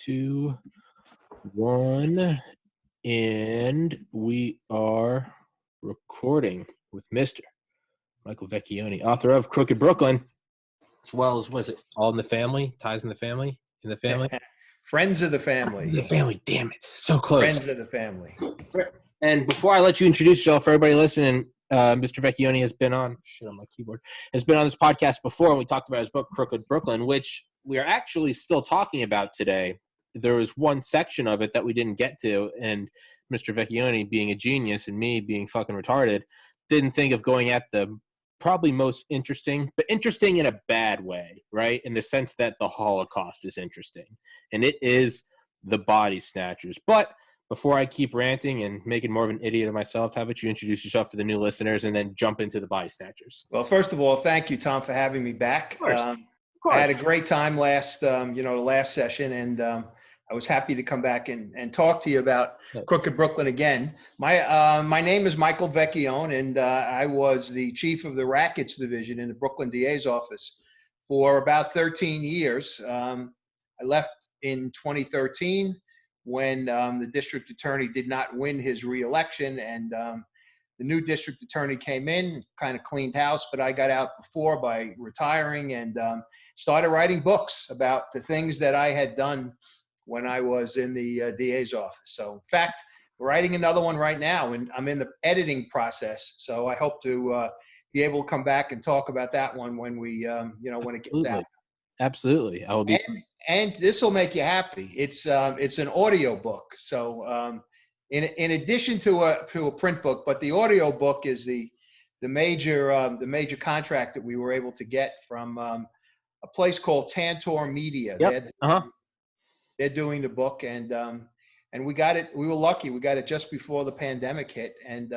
2, 1, and we are recording with Mr. Michael Vecchione, author of Crooked Brooklyn, as well as, was it All in the Family? Ties in the Family? In the Family? Friends of the Family. The Family, damn it. So close. Friends of the Family. And before I let you introduce yourself, for everybody listening, Mr. Vecchione has been on my keyboard, has been on this podcast before, and we talked about his book, Crooked Brooklyn, which we are actually still talking about today. There was one section of it that we didn't get to, and Mr. Vecchione, being a genius and me being fucking retarded, didn't think of going at the probably most interesting, but interesting in a bad way, right? In the sense that the Holocaust is interesting, and it is the body snatchers. But before I keep ranting and making more of an idiot of myself, how about you introduce yourself for the new listeners and then jump into the body snatchers? Well, first of all, thank you, Tom, for having me back. Of course. Of course. I had a great time last session, and I was happy to come back and talk to you about Crooked Brooklyn again. My name is Michael Vecchione, and I was the chief of the rackets division in the Brooklyn DA's office for about 13 years. I left in 2013 when the district attorney did not win his reelection, and the new district attorney came in, kind of cleaned house, but I got out before by retiring and started writing books about the things that I had done when I was in the DA's office. So in fact, we're writing another one right now, and I'm in the editing process. So I hope to be able to come back and talk about that one when we, when it gets out. Absolutely. I will be. And this will make you happy. It's an audio book. So in addition to a print book, but the audio book is the major contract that we were able to get from a place called Tantor Media. Yep. They're doing the book, and we got it. We were lucky. We got it just before the pandemic hit, and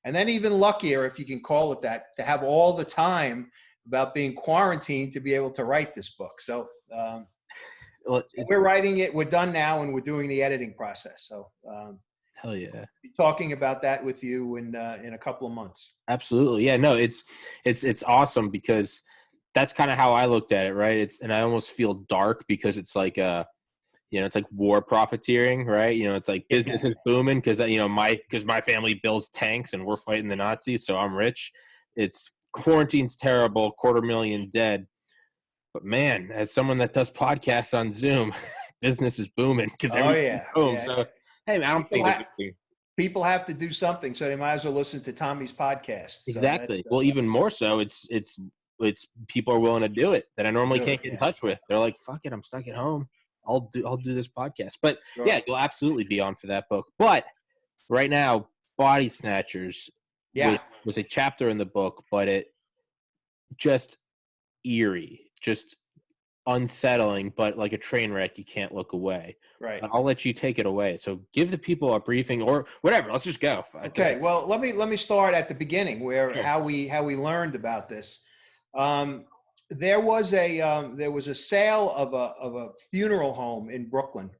then even luckier, if you can call it that, to have all the time about being quarantined to be able to write this book. So we're writing it. We're done now, and we're doing the editing process. So hell yeah, I'll be talking about that with you in a couple of months. Absolutely, yeah. No, it's awesome because that's kind of how I looked at it, right? And I almost feel dark because it's like it's like war profiteering, right? It's like business is booming because my family builds tanks and we're fighting the Nazis, so I'm rich. It's quarantine's terrible, 250,000 dead. But man, as someone that does podcasts on Zoom, business is booming because everything's boom. Yeah. So hey, man, I don't think people have to do something, so they might as well listen to Tommy's podcast. Exactly. Well, even more so, it's people are willing to do it that I normally can't get in touch with. They're like, "Fuck it, I'm stuck at home. I'll do this podcast." But yeah, you'll absolutely be on for that book. But right now, Body Snatchers was a chapter in the book, but it just eerie, just unsettling, but like a train wreck, you can't look away. Right. I'll let you take it away. So give the people a briefing or whatever. Let's just go. Okay. Well, let me start at the beginning where how we learned about this. There was a sale of a funeral home in Brooklyn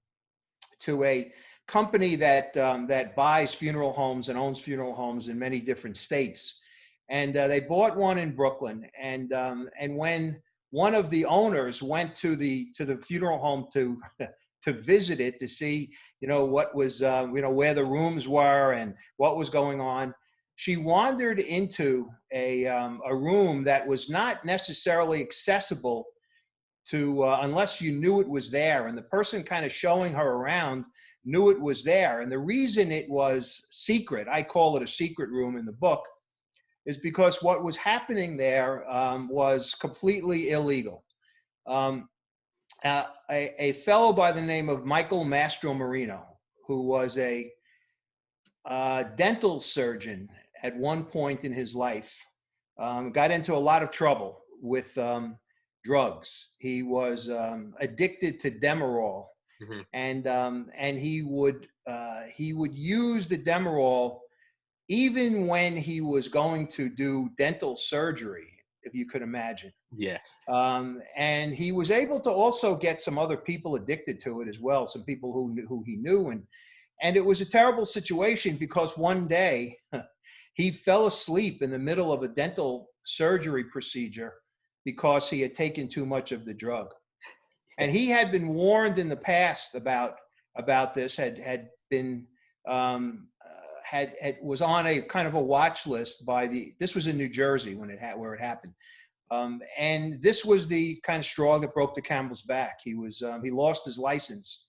to a company that buys funeral homes and owns funeral homes in many different states, and they bought one in Brooklyn. And when one of the owners went to the funeral home to visit it to see what was where the rooms were and what was going on, she wandered into a room that was not necessarily accessible to unless you knew it was there, and the person kind of showing her around knew it was there. And the reason it was secret, I call it a secret room in the book, is because what was happening there was completely illegal. A fellow by the name of Michael Mastromarino, who was a dental surgeon at one point in his life, got into a lot of trouble with drugs. He was addicted to Demerol, and he would use the Demerol even when he was going to do dental surgery, if you could imagine. Yeah. And he was able to also get some other people addicted to it as well, some people who he knew. And it was a terrible situation because one day he fell asleep in the middle of a dental surgery procedure because he had taken too much of the drug. And he had been warned in the past about this, had been was on a kind of a watch list by this was in New Jersey where it happened. And this was the kind of straw that broke the camel's back. He lost his license,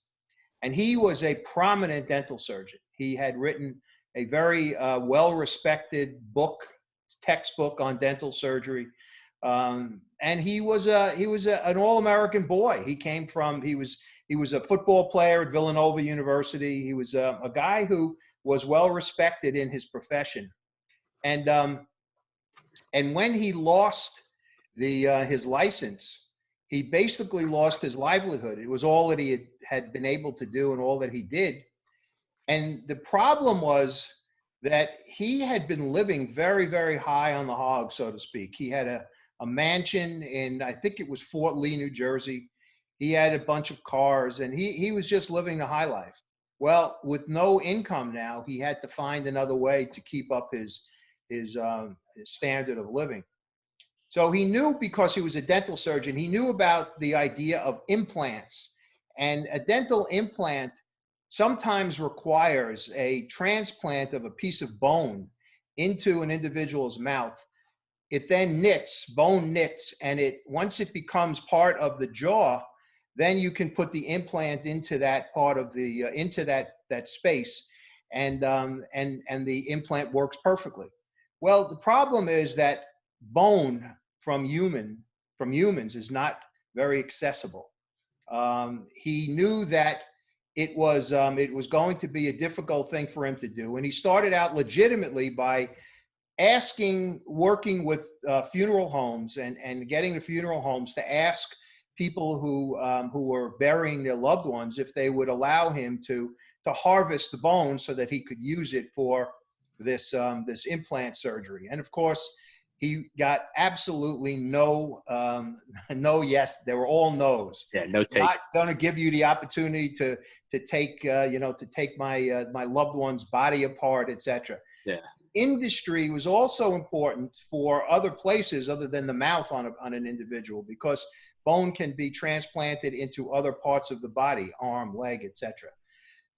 and he was a prominent dental surgeon. He had written a very well-respected textbook on dental surgery. And he was an all-American boy. He was a football player at Villanova University. He was a guy who was well-respected in his profession. And when he lost his license, he basically lost his livelihood. It was all that he had been able to do and all that he did. And the problem was that he had been living very, very high on the hog, so to speak. He had a mansion in, I think it was Fort Lee, New Jersey. He had a bunch of cars, and he was just living the high life. Well, with no income now, he had to find another way to keep up his standard of living. So he knew, because he was a dental surgeon, he knew about the idea of implants. And a dental implant sometimes requires a transplant of a piece of bone into an individual's mouth. It then bone knits, and once it becomes part of the jaw, then you can put the implant into that part of into that space, and the implant works perfectly. Well, the problem is that bone from humans is not very accessible. He knew that it was going to be a difficult thing for him to do, and he started out legitimately by working with funeral homes and getting the funeral homes to ask people who were burying their loved ones if they would allow him to harvest the bone so that he could use it for this implant surgery. And of course, he got absolutely no yes. They were all no's. Yeah, no take. Not going to give you the opportunity to take my loved one's body apart, etc. Yeah. Industry was also important for other places other than the mouth on an individual, because bone can be transplanted into other parts of the body, arm, leg, etc.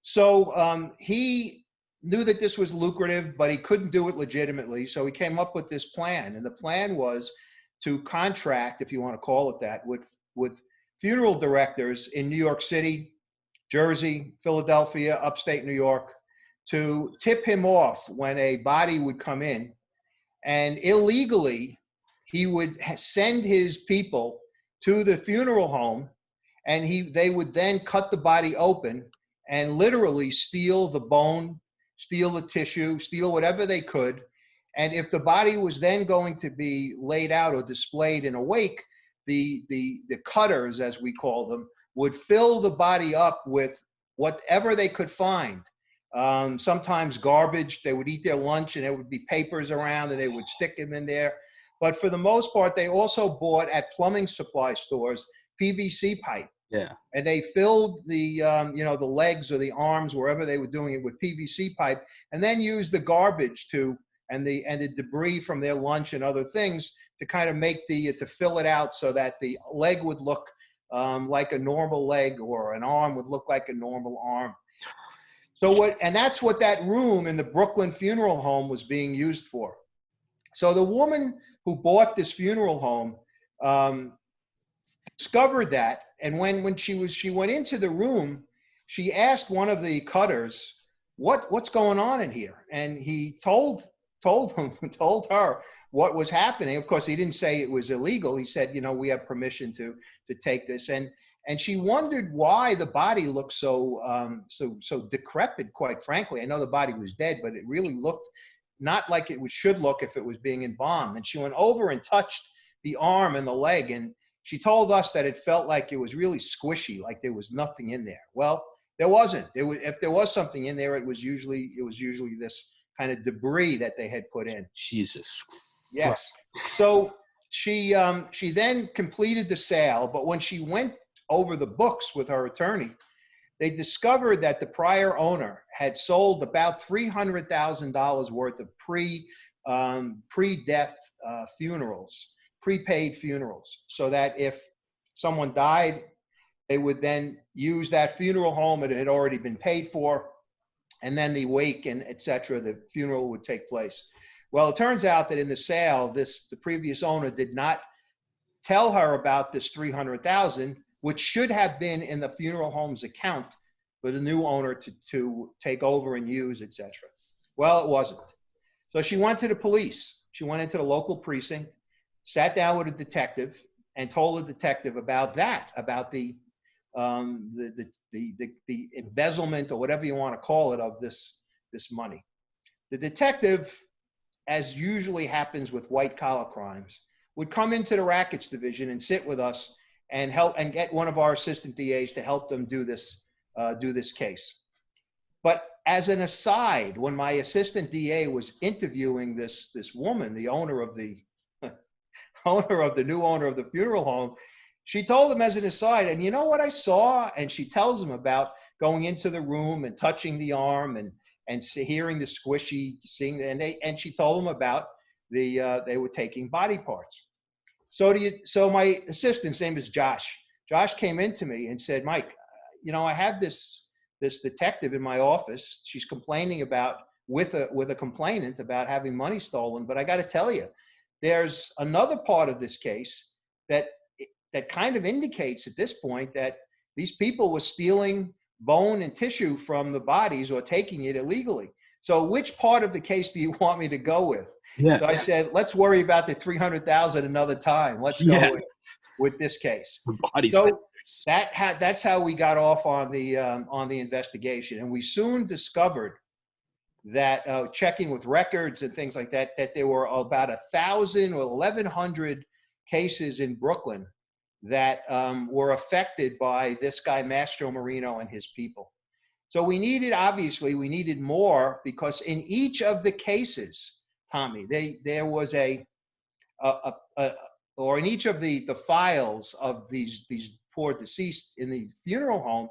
So he knew that this was lucrative, but he couldn't do it legitimately. So he came up with this plan, and the plan was to contract, if you want to call it that, with funeral directors in New York City, Jersey, Philadelphia, upstate New York, to tip him off when a body would come in, and illegally he would send his people to the funeral home, and they would then cut the body open and literally steal the bone, steal the tissue, steal whatever they could. And if the body was then going to be laid out or displayed in a wake, the cutters, as we call them, would fill the body up with whatever they could find. Sometimes garbage. They would eat their lunch and there would be papers around and they would stick them in there. But for the most part, they also bought at plumbing supply stores PVC pipe. Yeah. And they filled the legs or the arms, wherever they were doing it, with PVC pipe, and then used the garbage and the debris from their lunch and other things to kind of to fill it out so that the leg would look like a normal leg, or an arm would look like a normal arm. And that's what that room in the Brooklyn funeral home was being used for. So the woman who bought this funeral home discovered that, and when she went into the room, she asked one of the cutters, what's going on in here? And he told her what was happening. Of course, he didn't say it was illegal. He said, we have permission to take this. And she wondered why the body looked so decrepit, quite frankly. I know the body was dead, but it really looked not like it should look if it was being embalmed. And she went over and touched the arm and the leg, and she told us that it felt like it was really squishy, like there was nothing in there. Well, there wasn't. If there was something in there, it was usually this kind of debris that they had put in. Jesus. Yes. So she then completed the sale, but when she went over the books with her attorney, they discovered that the prior owner had sold about $300,000 worth of pre-death funerals, prepaid funerals, so that if someone died, They would then use that funeral home. It had already been paid for. And then the wake and et cetera, the funeral would take place. Well, it turns out that in the sale, the previous owner did not tell her about this 300,000, which should have been in the funeral home's account for the new owner to take over and use, et cetera. Well, it wasn't. So she went to the police. She went into the local precinct, sat down with a detective, and told the detective about that, about the embezzlement or whatever you want to call it of this money. The detective, as usually happens with white collar crimes, would come into the rackets division and sit with us and help and get one of our assistant DAs to help them do this case. But as an aside, when my assistant DA was interviewing this woman, the owner of the new owner of the funeral home, she told him as an aside, and you know what I saw? And she tells him about going into the room and touching the arm and hearing the squishy, seeing, and she told him about they were taking body parts. So my assistant's name is Josh. Josh came into me and said, Mike, I have this detective in my office. She's complaining about with a complainant about having money stolen. But I got to tell you, there's another part of this case that kind of indicates at this point that these people were stealing bone and tissue from the bodies or taking it illegally. So which part of the case do you want me to go with? Yeah. So I said, let's worry about the 300,000 another time. Let's go with this case. So that's how we got off on the investigation. And we soon discovered that checking with records and things like that, that there were about 1,000 or 1,100 cases in Brooklyn that were affected by this guy, Mastro Marino, and his people. So we needed more, because in each of the cases, Tommy, there was or in each of the files of these poor deceased in the funeral home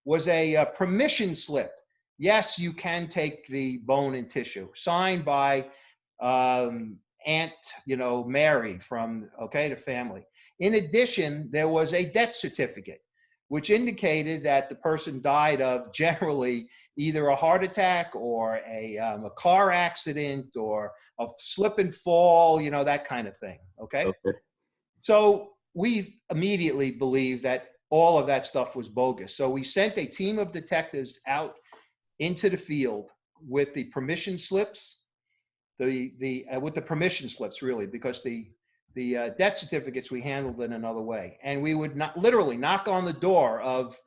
was a permission slip. Yes, you can take the bone and tissue, signed by Aunt, Mary from the family. In addition, there was a death certificate, which indicated that the person died of generally either a heart attack or a car accident or a slip and fall, that kind of thing. Okay. So we immediately believed that all of that stuff was bogus. So we sent a team of detectives out into the field with the permission slips, with the permission slips really, because the death certificates we handled in another way. And we would not literally knock on the door of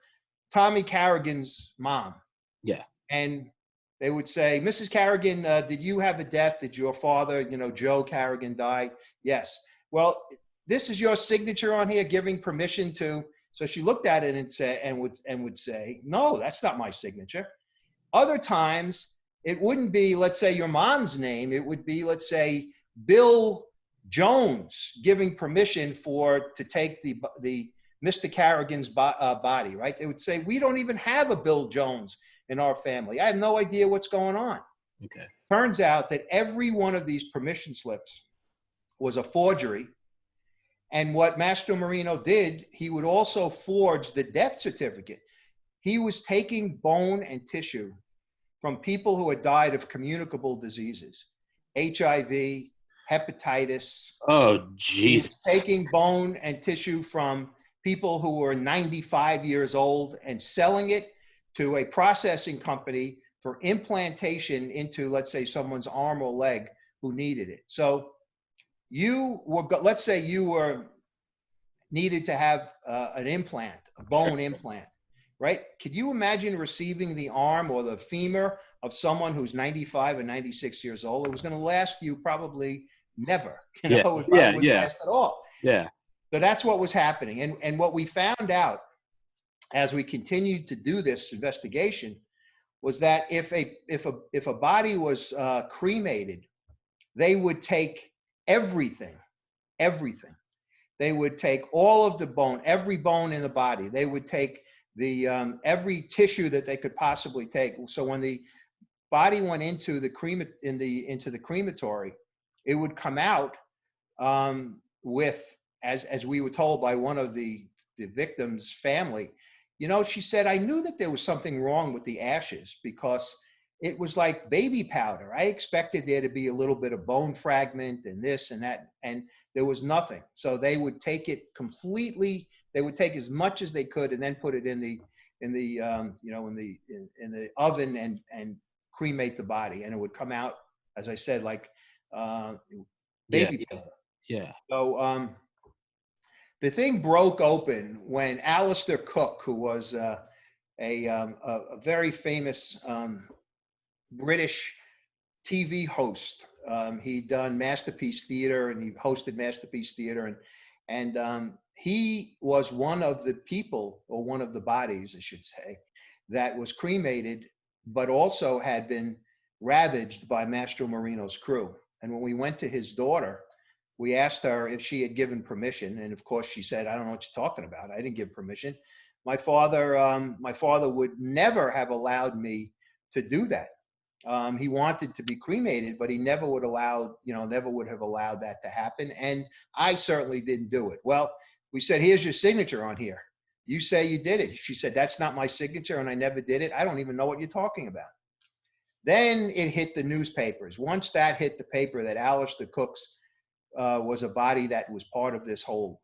Tommy Carrigan's mom. Yeah. And they would say, Mrs. Carrigan, did you have a death? Did your father, Joe Carrigan, die? Yes. Well, this is your signature on here giving permission to. So she looked at it and would say, no, that's not my signature. Other times it wouldn't be, let's say, your mom's name. It would be, let's say, Bill Jones giving permission to take the Mr. Carrigan's body, right? They would say, we don't even have a Bill Jones in our family. I have no idea what's going on. Okay. Turns out that every one of these permission slips was a forgery. And what Mastro Marino did, he would also forge the death certificate. He was taking bone and tissue from people who had died of communicable diseases, HIV, hepatitis. Oh, geez. He was taking bone and tissue from people who were 95 years old and selling it to a processing company for implantation into, let's say, someone's arm or leg who needed it. So let's say you needed to have an implant, a bone implant, right? Could you imagine receiving the arm or the femur of someone who's 95 or 96 years old? It was going to last you probably never, it probably wouldn't last at all. Yeah. So that's what was happening. And what we found out as we continued to do this investigation was that if a body was cremated, they would take everything. They would take all of the bone, every bone in the body. They would take the every tissue that they could possibly take. So when the body went into the crematory, it would come out with, as we were told by one of the victim's family, she said, I knew that there was something wrong with the ashes because it was like baby powder. I expected there to be a little bit of bone fragment and this and that, and there was nothing. So they would take it completely. They would take as much as they could and then put it in the oven and cremate the body, and it would come out, as I said, like baby powder. Yeah. So the thing broke open when Alistair Cook, who was a very famous British TV host. He'd done Masterpiece Theater and he hosted Masterpiece Theater, and he was one of the people, or one of the bodies, I should say, that was cremated, but also had been ravaged by Mastro Marino's crew. And when we went to his daughter, we asked her if she had given permission, and of course she said, "I don't know what you're talking about. I didn't give permission. My father would never have allowed me to do that. He wanted to be cremated, but he never would have allowed that to happen. And I certainly didn't do it." Well, we said, "Here's your signature on here. You say you did it." She said, "That's not my signature and I never did it. I don't even know what you're talking about." Then it hit the newspapers. Once that hit the paper that Alistair Cook's was a body that was part of this whole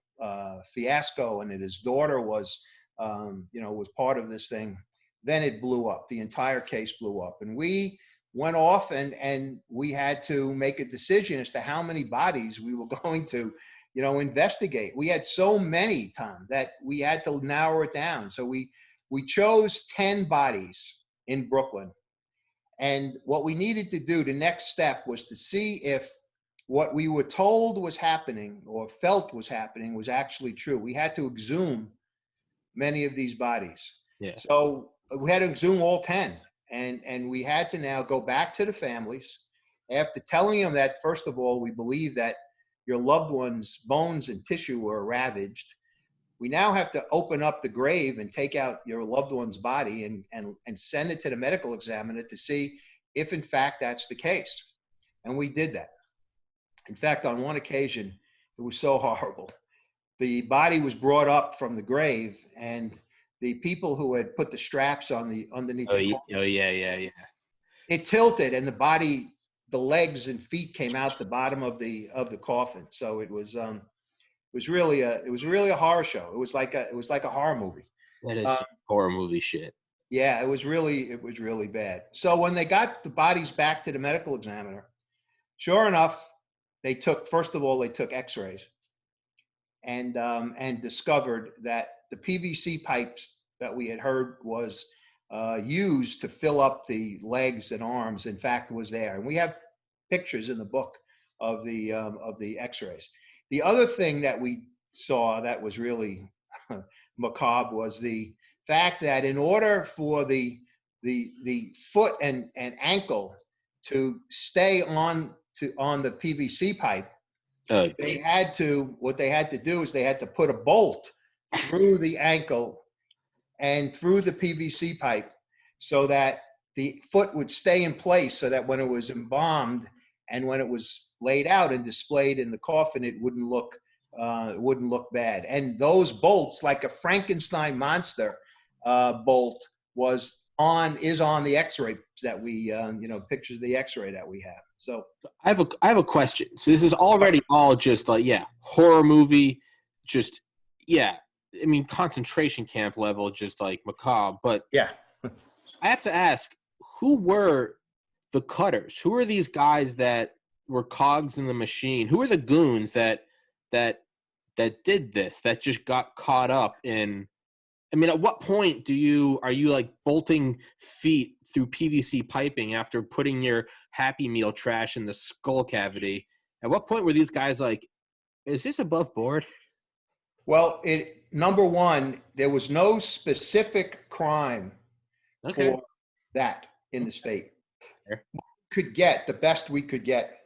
fiasco, and that his daughter was part of this thing, then it blew up. The entire case blew up. And we went off and we had to make a decision as to how many bodies we were going to, investigate. We had so many, Tom, that we had to narrow it down. So we chose 10 bodies in Brooklyn. And what we needed to do, the next step, was to see if what we were told was happening or felt was happening was actually true. We had to exhume many of these bodies. Yeah. So we had to exhume all 10. And we had to now go back to the families after telling them that, first of all, we believe that your loved one's bones and tissue were ravaged. We now have to open up the grave and take out your loved one's body and send it to the medical examiner to see if, in fact, that's the case. And we did that. In fact, on one occasion, it was so horrible. The body was brought up from the grave, and the people who had put the straps on the underneath the coffin, it tilted, and the body, the legs and feet came out the bottom of the coffin. So it was really a horror show. It was like a horror movie. That is horror movie shit. Yeah, it was really bad. So when they got the bodies back to the medical examiner, sure enough, first of all they took X-rays and discovered that the PVC pipes that we had heard was used to fill up the legs and arms, in fact, was there. And we have pictures in the book of the X-rays. The other thing that we saw that was really macabre was the fact that in order for the foot and ankle to stay on the PVC pipe, what they had to do is they had to put a bolt through the ankle and through the PVC pipe so that the foot would stay in place, so that when it was embalmed and when it was laid out and displayed in the coffin, it wouldn't look bad. And those bolts, like a Frankenstein monster bolt, is on the X-ray that we pictures of the X-ray that we have. So I have a question. So this is already all just like, horror movie, just I mean, concentration camp level, just like macabre. But yeah, I have to ask, who were the cutters? Who are these guys that were cogs in the machine? Who are the goons that did this, that just got caught up in? I mean, at what point are you like bolting feet through PVC piping after putting your Happy Meal trash in the skull cavity? At what point were these guys like, is this above board? Well, number one, there was no specific crime for that in the state. The best we could get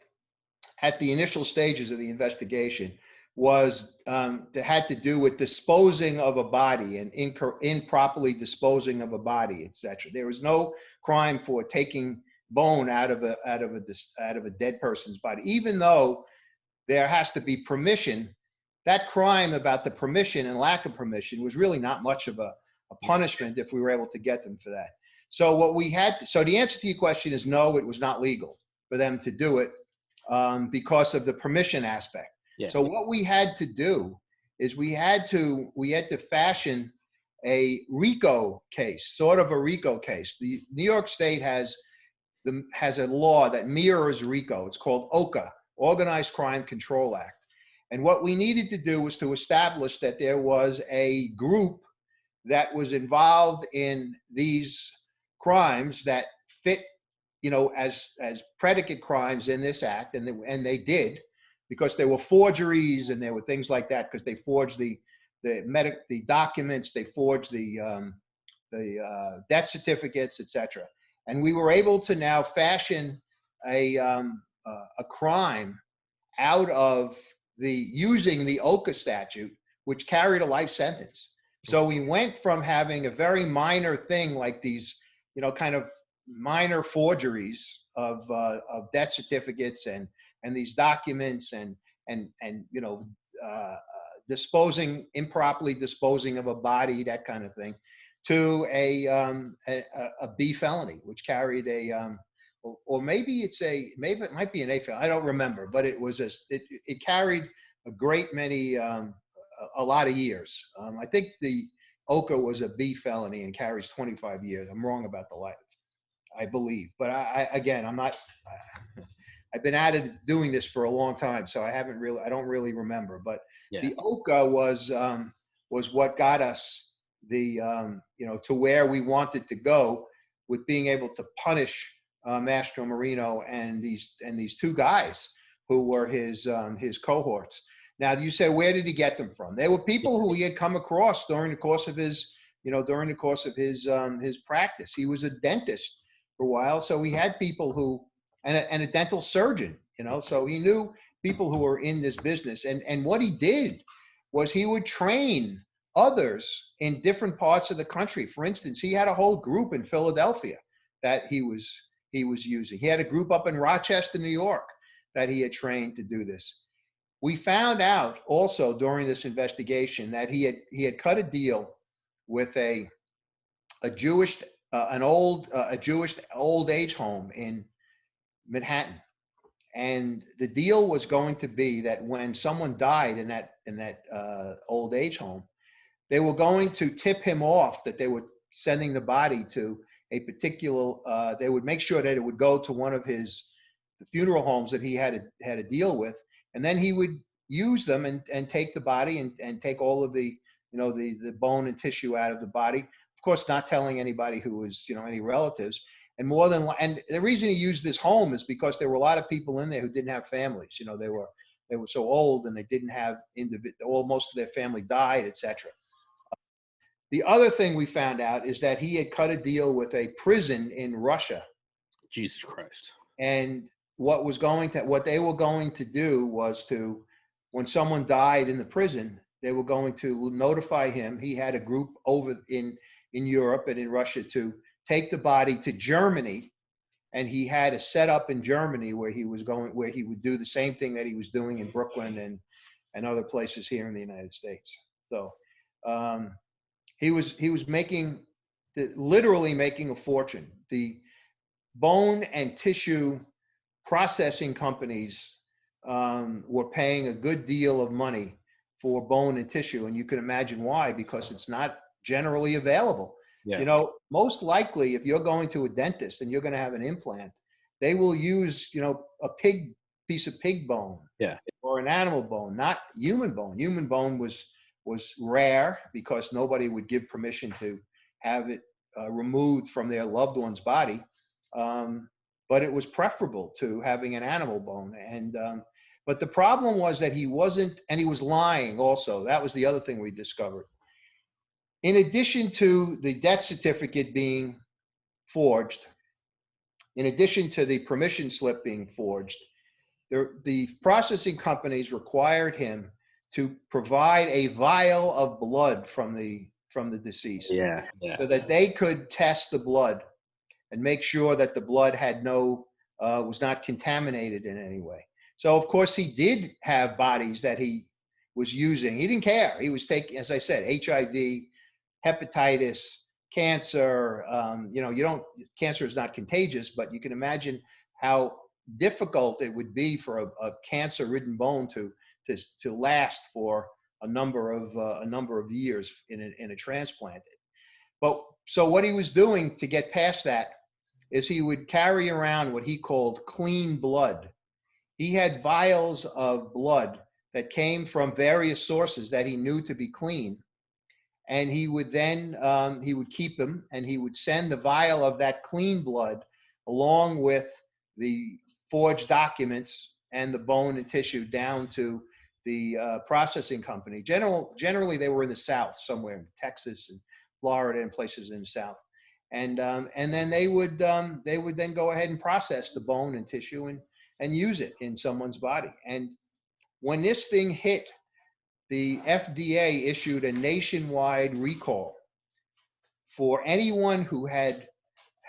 at the initial stages of the investigation was had to do with disposing of a body and improperly disposing of a body, etc. There was no crime for taking bone out of a dead person's body, even though there has to be permission. That crime about the permission and lack of permission was really not much of a punishment if we were able to get them for that. So what we had, so the answer to your question is no, it was not legal for them to do it because of the permission aspect. Yeah. So what we had to do is we had to fashion a RICO case, sort of a RICO case. The New York State has a law that mirrors RICO. It's called OCA, Organized Crime Control Act. And what we needed to do was to establish that there was a group that was involved in these crimes that fit, as predicate crimes in this act, and they did, because there were forgeries and there were things like that, because they forged the documents, they forged the death certificates, etc. And we were able to now fashion a crime out of using the OCA statute, which carried a life sentence. So we went from having a very minor thing like these, kind of minor forgeries of death certificates and these documents and improperly disposing of a body, that kind of thing, to a B felony, which carried or maybe it might be an A felony. I don't remember, but it carried a great many, a lot of years. I think the OCA was a B felony and carries 25 years. I'm wrong about the life, I believe. But I'm not, I've been at it doing this for a long time, so I don't really remember. But the OCA was what got us to where we wanted to go with being able to punish Mastro Marino and these two guys who were his cohorts. Now, you say, where did he get them from? They were people who he had come across during the course of his practice. He was a dentist for a while, so he had people who, and a dental surgeon, so he knew people who were in this business. And what he did was he would train others in different parts of the country. For instance, he had a whole group in Philadelphia that he was using. He had a group up in Rochester, New York, that he had trained to do this. We found out also during this investigation that he had cut a deal with a Jewish old age home in Manhattan, and the deal was going to be that when someone died in that old age home, they were going to tip him off that they were sending the body to a particular. They would make sure that it would go to one of the funeral homes that he had a deal with, and then he would use them and take the body and take all of the the bone and tissue out of the body. Of course, not telling anybody who was any relatives. And the reason he used this home is because there were a lot of people in there who didn't have families. They were so old and they didn't have most of their family died, etc. The other thing we found out is that he had cut a deal with a prison in Russia. Jesus Christ. And what they were going to do was when someone died in the prison, they were going to notify him. He had a group over in Europe and in Russia to take the body to Germany, and he had a setup in Germany where he would do the same thing that he was doing in Brooklyn and other places here in the United States. So he was literally making a fortune. The bone and tissue processing companies were paying a good deal of money for bone and tissue, and you can imagine why, because it's not generally available. Yeah. Most likely, if you're going to a dentist and you're going to have an implant, they will use, a piece of pig bone, or an animal bone, not human bone. Human bone was rare because nobody would give permission to have it removed from their loved one's body. But it was preferable to having an animal bone. And but the problem was that he was lying also. That was the other thing we discovered. In addition to the death certificate being forged, in addition to the permission slip being forged, the processing companies required him to provide a vial of blood from the deceased, so that they could test the blood and make sure that the blood was not contaminated in any way. So of course he did have bodies that he was using. He didn't care. He was taking, as I said, HIV, hepatitis, cancer. Cancer is not contagious, but you can imagine how difficult it would be for a cancer-ridden bone to last for a number of years in a transplant. But so what he was doing to get past that is he would carry around what he called clean blood. He had vials of blood that came from various sources that he knew to be clean. And he would then, he would keep them, and he would send the vial of that clean blood along with the forged documents and the bone and tissue down to the processing company. Generally, they were in the South, somewhere in Texas and Florida and places in the South. And then they would then go ahead and process the bone and tissue and use it in someone's body. And when this thing hit, the FDA issued a nationwide recall for anyone who had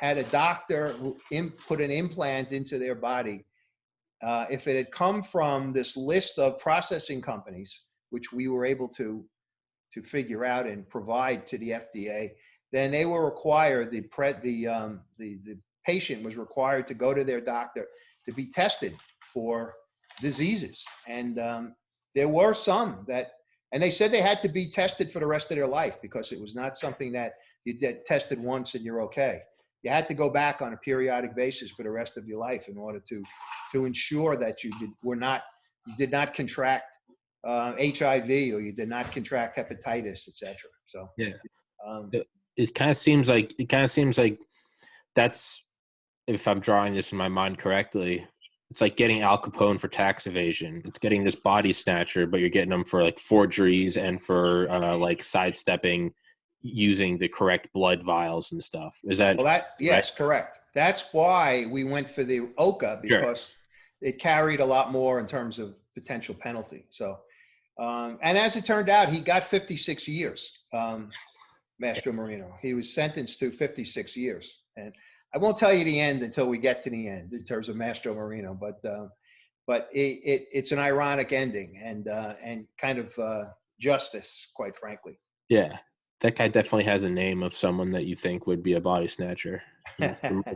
a doctor who put an implant into their body. If it had come from this list of processing companies, which we were able to figure out and provide to the FDA, then they were required, the patient was required to go to their doctor to be tested for diseases. And there were some and they said they had to be tested for the rest of their life, because it was not something that you get tested once and you're okay. You had to go back on a periodic basis for the rest of your life in order to ensure that you did not contract HIV, or you did not contract hepatitis, etc. So yeah, it kind of seems like that's, if I'm drawing this in my mind correctly, it's like getting Al Capone for tax evasion. It's getting this body snatcher, but you're getting them for like forgeries and for like sidestepping using the correct blood vials and stuff. Is that yes, right? Correct. That's why we went for the OCA, because it carried a lot more in terms of potential penalty. So, and as it turned out, he got 56 years. Mastro Marino. He was sentenced to 56 years, and I won't tell you the end until we get to the end in terms of Mastro Marino. But it's an ironic ending and kind of justice, quite frankly. Yeah, that guy definitely has a name of someone that you think would be a body snatcher.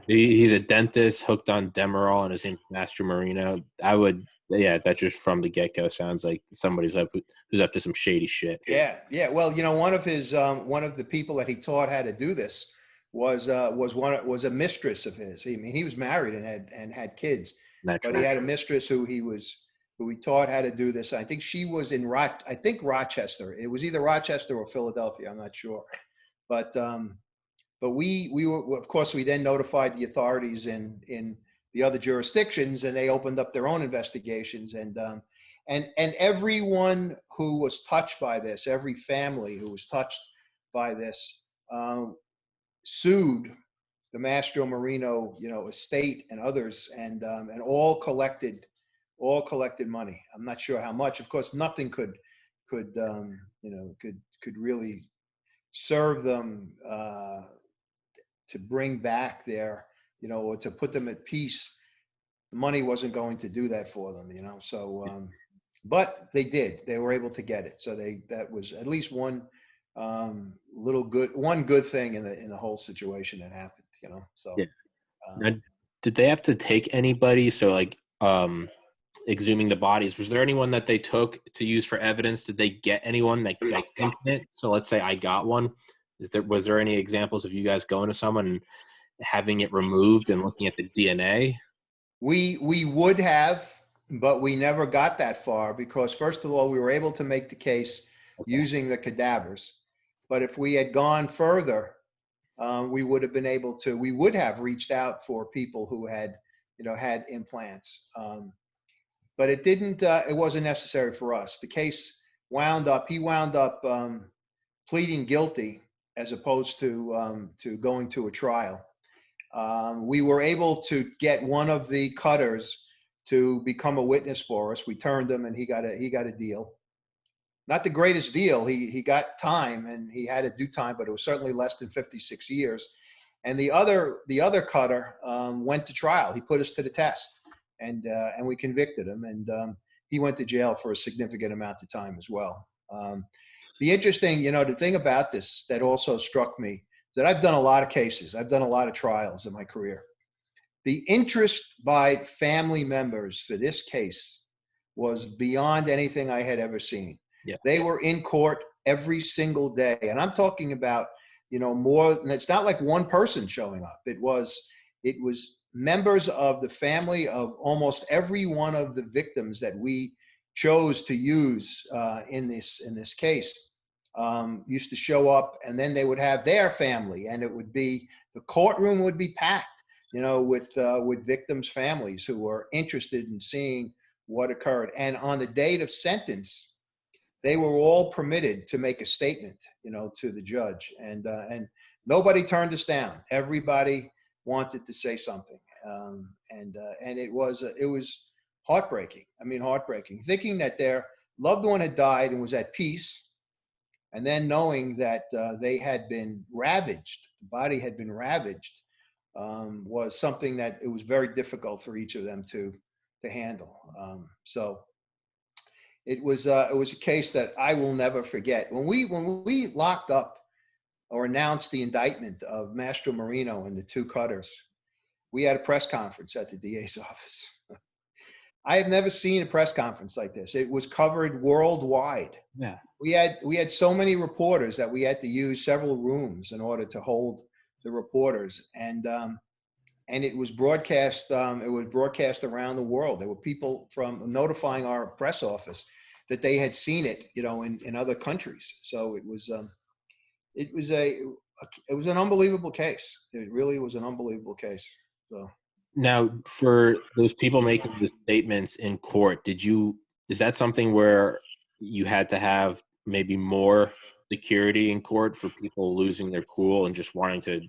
He's a dentist hooked on Demerol, and his name's Master Marino. That just from the get-go sounds like somebody's who's up to some shady shit. Yeah. Well, one of the people that he taught how to do this was a mistress of his. I mean, he was married and had kids, but he had a mistress who he taught how to do this. I think she was in Rochester. It was either Rochester or Philadelphia. I'm not sure, but we were, of course, we then notified the authorities in the other jurisdictions, and they opened up their own investigations. And everyone who was touched by this, every family who was touched by this, sued the Mastro Marino, estate and others, and all collected money. I'm not sure how much. Of course, nothing could really serve them to bring back their, or to put them at peace. The money wasn't going to do that for them, So, but they did. They were able to get it. So that was at least one good thing in the whole situation that happened, So. Yeah. Now, did they have to take anybody? So like exhuming the bodies, was there anyone that they took to use for evidence? Did they get anyone that got it? So let's say I got one. Was there any examples of you guys going to someone and having it removed and looking at the DNA? We would have, but we never got that far, because first of all, we were able to make the case using the cadavers. But if we had gone further, we would have reached out for people who had implants. But it wasn't necessary for us. The case he wound up pleading guilty as opposed to going to a trial. We were able to get one of the cutters to become a witness for us. We turned him, and he got a deal. Not the greatest deal. He got time, and he had to do time, but it was certainly less than 56 years. And the other cutter went to trial. He put us to the test, and we convicted him, and he went to jail for a significant amount of time as well. The interesting, the thing about this that also struck me is that I've done a lot of cases. I've done a lot of trials in my career. The interest by family members for this case was beyond anything I had ever seen. Yeah. They were in court every single day. And I'm talking about, more, and it's not like one person showing up. It was members of the family of almost every one of the victims that we chose to use in this case. Used to show up, and then they would have their family, and the courtroom would be packed, with victims' families who were interested in seeing what occurred. And on the date of sentence, they were all permitted to make a statement, to the judge, and nobody turned us down. Everybody wanted to say something, and it was heartbreaking. I mean, heartbreaking, thinking that their loved one had died and was at peace, and then knowing that they had been ravaged, the body had been ravaged, was something that it was very difficult for each of them to handle. So it was a case that I will never forget. When we locked up or announced the indictment of Mastro Marino and the two cutters, we had a press conference at the DA's office. I have never seen a press conference like this. It was covered worldwide. Yeah. We had so many reporters that we had to use several rooms in order to hold the reporters, and it was broadcast. It was broadcast around the world. There were people from notifying our press office that they had seen it, in other countries. So it was an unbelievable case. It really was an unbelievable case. So Now, for those people making the statements in court, is that something where you had to have maybe more security in court for people losing their cool and just wanting to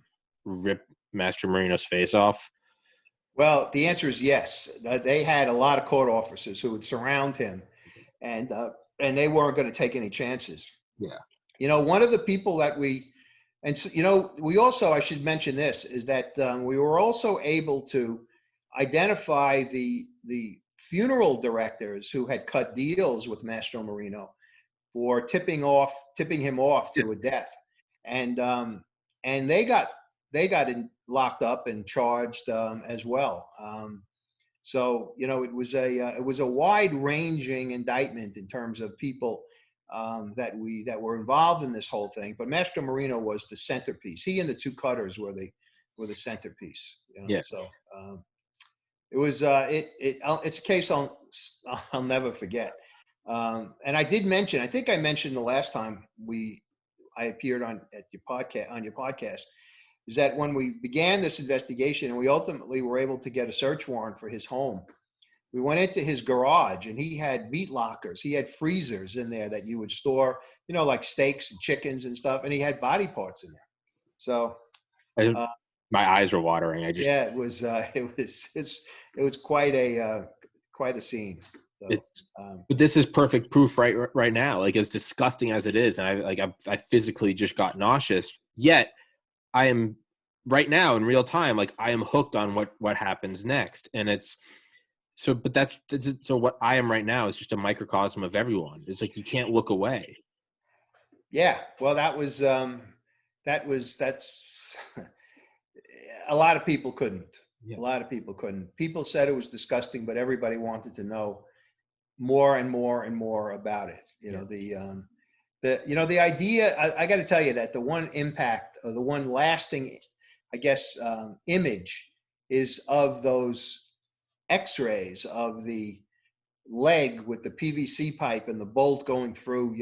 rip Master Marino's face off? well, the answer is yes. They had a lot of court officers who would surround him, and they weren't going to take any chances. Yeah. One of the people that we also, I should mention this, is that we were also able to identify the funeral directors who had cut deals with Mastro Marino for tipping him off to a death, and they got locked up and charged as well. So it was a wide ranging indictment in terms of people that were involved in this whole thing. But Mastro Marino was the centerpiece. He and the two cutters were the centerpiece. Yeah. So it was it's a case I'll never forget. And I did mention, I think I mentioned the last time I appeared on your podcast, is that when we began this investigation and we ultimately were able to get a search warrant for his home, we went into his garage and he had meat lockers. He had freezers in there that you would store, like steaks and chickens and stuff. And he had body parts in there. So my eyes were watering. it was quite a scene. So, but this is perfect proof right now. Like, as disgusting as it is, and I physically just got nauseous. Yet I am right now in real time, like, I am hooked on what happens next. And it's so, but so what I am right now is just a microcosm of everyone. It's like, you can't look away. Yeah. Well, that's a lot of people couldn't. Yeah. A lot of people couldn't. People said it was disgusting, but everybody wanted to know more and more and more about it. The idea, I got to tell you that the one impact, or the one lasting, I guess, image is of those x-rays of the leg with the PVC pipe and the bolt going through,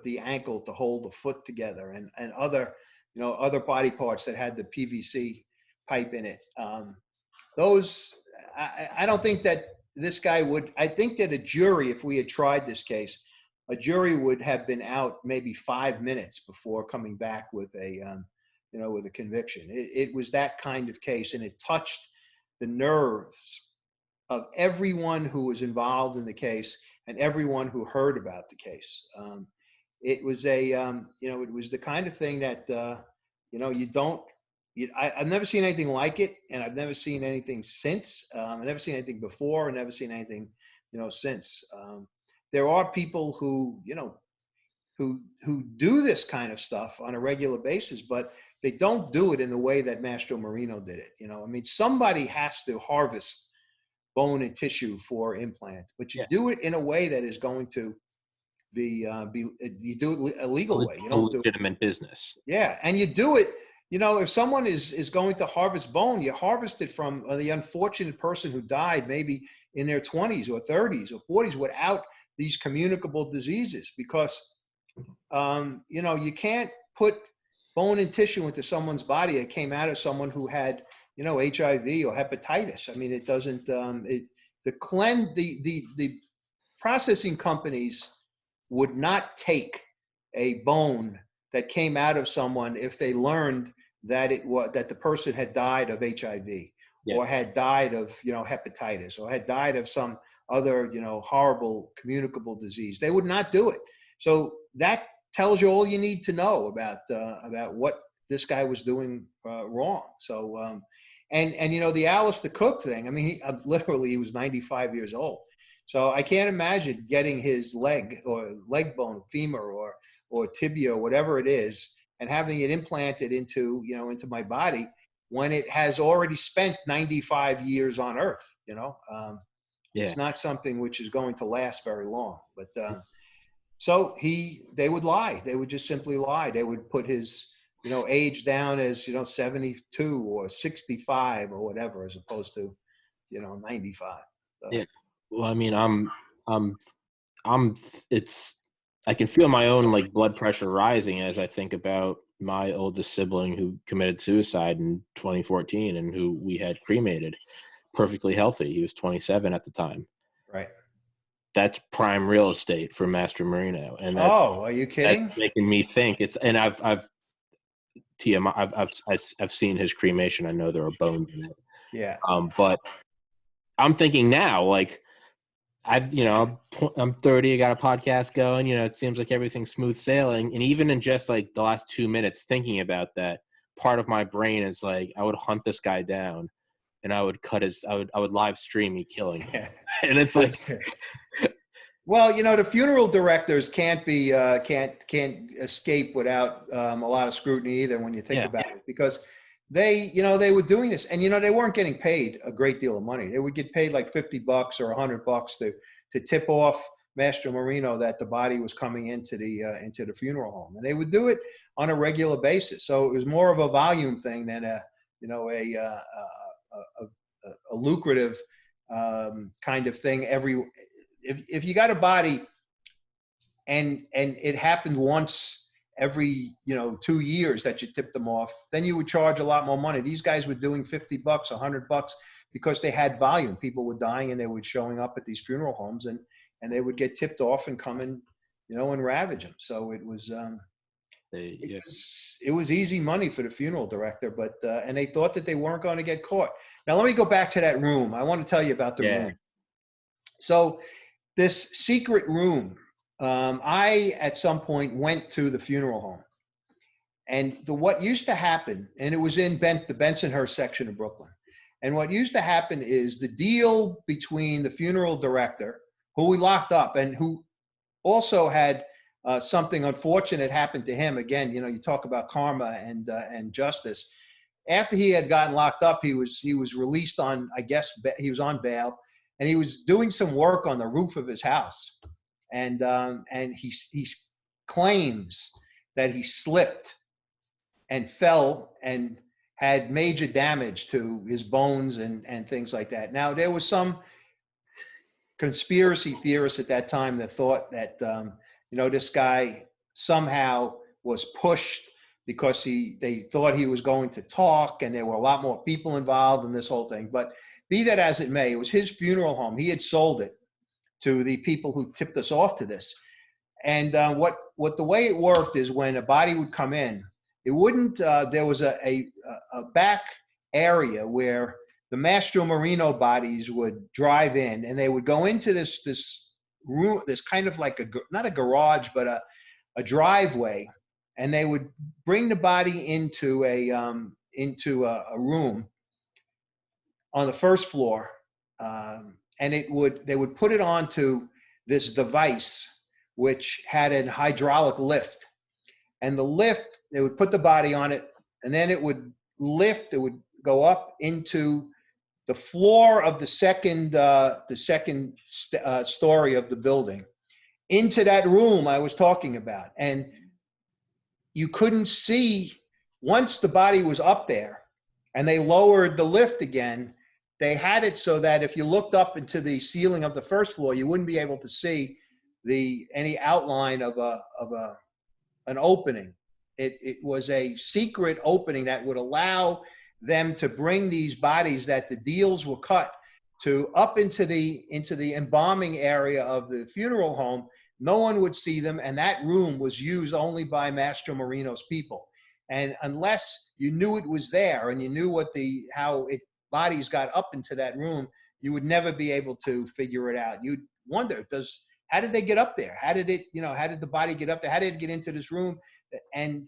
the ankle to hold the foot together, and other, other body parts that had the PVC pipe in it. Those, I don't think that this guy would, I think that a jury, if we had tried this case, a jury would have been out maybe 5 minutes before coming back with with a conviction. It was that kind of case, and it touched the nerves of everyone who was involved in the case and everyone who heard about the case. It was it was the kind of thing that, I've never seen anything like it, and I've never seen anything since. I've never seen anything before, and never seen anything, since. There are people who, who do this kind of stuff on a regular basis, but they don't do it in the way that Mastro Marino did it. I mean, somebody has to harvest bone and tissue for implant, but you Yeah. do it in a way that is going to be you do it a legal way. You A don't do legitimate business. Yeah, and you do it. If someone is going to harvest bone, you harvest it from the unfortunate person who died maybe in their 20s or 30s or 40s without these communicable diseases, because you can't put bone and tissue into someone's body that came out of someone who had HIV or hepatitis. I mean, it doesn't. The processing companies would not take a bone that came out of someone if they learned that the person had died of HIV, Yeah. or had died of hepatitis, or had died of some other horrible communicable disease. They would not do it. So that tells you all you need to know about what this guy was doing wrong. So and the Alice the Cook thing. I mean, he was 95 years old. So I can't imagine getting his leg or leg bone, femur or tibia, or whatever it is, and having it implanted into my body when it has already spent 95 years on Earth. It's not something which is going to last very long. But so they would lie. They would just simply lie. They would put his age down as 72 or 65 or whatever, as opposed to 95. So. Yeah. Well, I mean, it's, I can feel my own like blood pressure rising as I think about my oldest sibling who committed suicide in 2014 and who we had cremated, perfectly healthy. He was 27 at the time. Right. That's prime real estate for Master Marino. And are you kidding? that's making me think I've seen his cremation. I know there are bones in it. Yeah. But I'm thinking now, like, I'm 30, I got a podcast going, it seems like everything's smooth sailing. And even in just like the last 2 minutes thinking about that, part of my brain is like, I would hunt this guy down and I would I would live stream me killing him. And it's like, well, the funeral directors can't escape without a lot of scrutiny either when you think about it, because they were doing this, and they weren't getting paid a great deal of money. They would get paid like $50 or $100 to tip off Master Marino that the body was coming into the funeral home, and they would do it on a regular basis. So it was more of a volume thing than a lucrative kind of thing. If you got a body and it happened once every 2 years that you tipped them off, then you would charge a lot more money. These guys were doing $50, $100 because they had volume. People were dying and they were showing up at these funeral homes, and they would get tipped off and come and and ravage them. So it was it was easy money for the funeral director, but and they thought that they weren't going to get caught. Now let me go back to that room. I want to tell you about the room. So this secret room, I at some point went to the funeral home, and what used to happen, and it was in the Bensonhurst section of Brooklyn, and what used to happen is the deal between the funeral director, who we locked up, and who also had something unfortunate happen to him. Again, you talk about karma and justice. After he had gotten locked up, he was released on, I guess he was on bail, and he was doing some work on the roof of his house. And he claims that he slipped and fell and had major damage to his bones and things like that. Now, there was some conspiracy theorists at that time that thought that this guy somehow was pushed because they thought he was going to talk, and there were a lot more people involved in this whole thing. But be that as it may, it was his funeral home. He had sold it to the people who tipped us off to this. And what the way it worked is, when a body would come in, it wouldn't. There was a back area where the Mastro Marino bodies would drive in, and they would go into this room, this kind of like not a garage, but a driveway, and they would bring the body into a room on the first floor, and they would put it onto this device which had a hydraulic lift. And the lift, they would put the body on it, and then it would lift, it would go up into the floor of the second story of the building, into that room I was talking about. And you couldn't see, once the body was up there and they lowered the lift again, they had it so that if you looked up into the ceiling of the first floor, you wouldn't be able to see any outline of an opening. It was a secret opening that would allow them to bring these bodies that the deals were cut to up into the embalming area of the funeral home. No one would see them, and that room was used only by Mastro Marino's people. And unless you knew it was there and you knew how bodies got up into that room, you would never be able to figure it out. You'd wonder, how did they get up there? How did the body get up there? How did it get into this room? And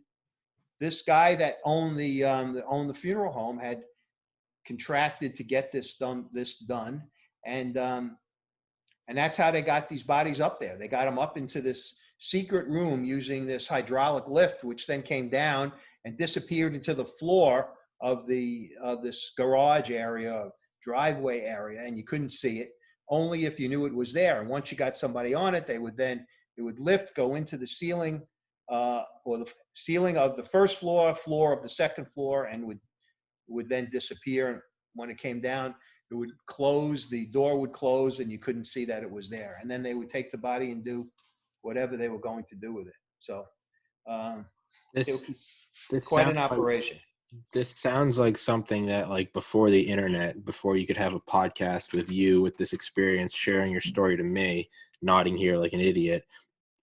this guy that owned the funeral home had contracted to get this done, and that's how they got these bodies up there. They got them up into this secret room using this hydraulic lift, which then came down and disappeared into the floor of this garage area, driveway area, and you couldn't see it, only if you knew it was there. And once you got somebody on it, it would lift, go into the ceiling, or the ceiling of the first floor of the second floor, and would then disappear. When it came down, it would close, the door would close, and you couldn't see that it was there. And then they would take the body and do whatever they were going to do with it. So it was quite an operation. This sounds like something that, like, before the internet, before you could have a podcast with you with this experience, sharing your story to me, nodding here like an idiot.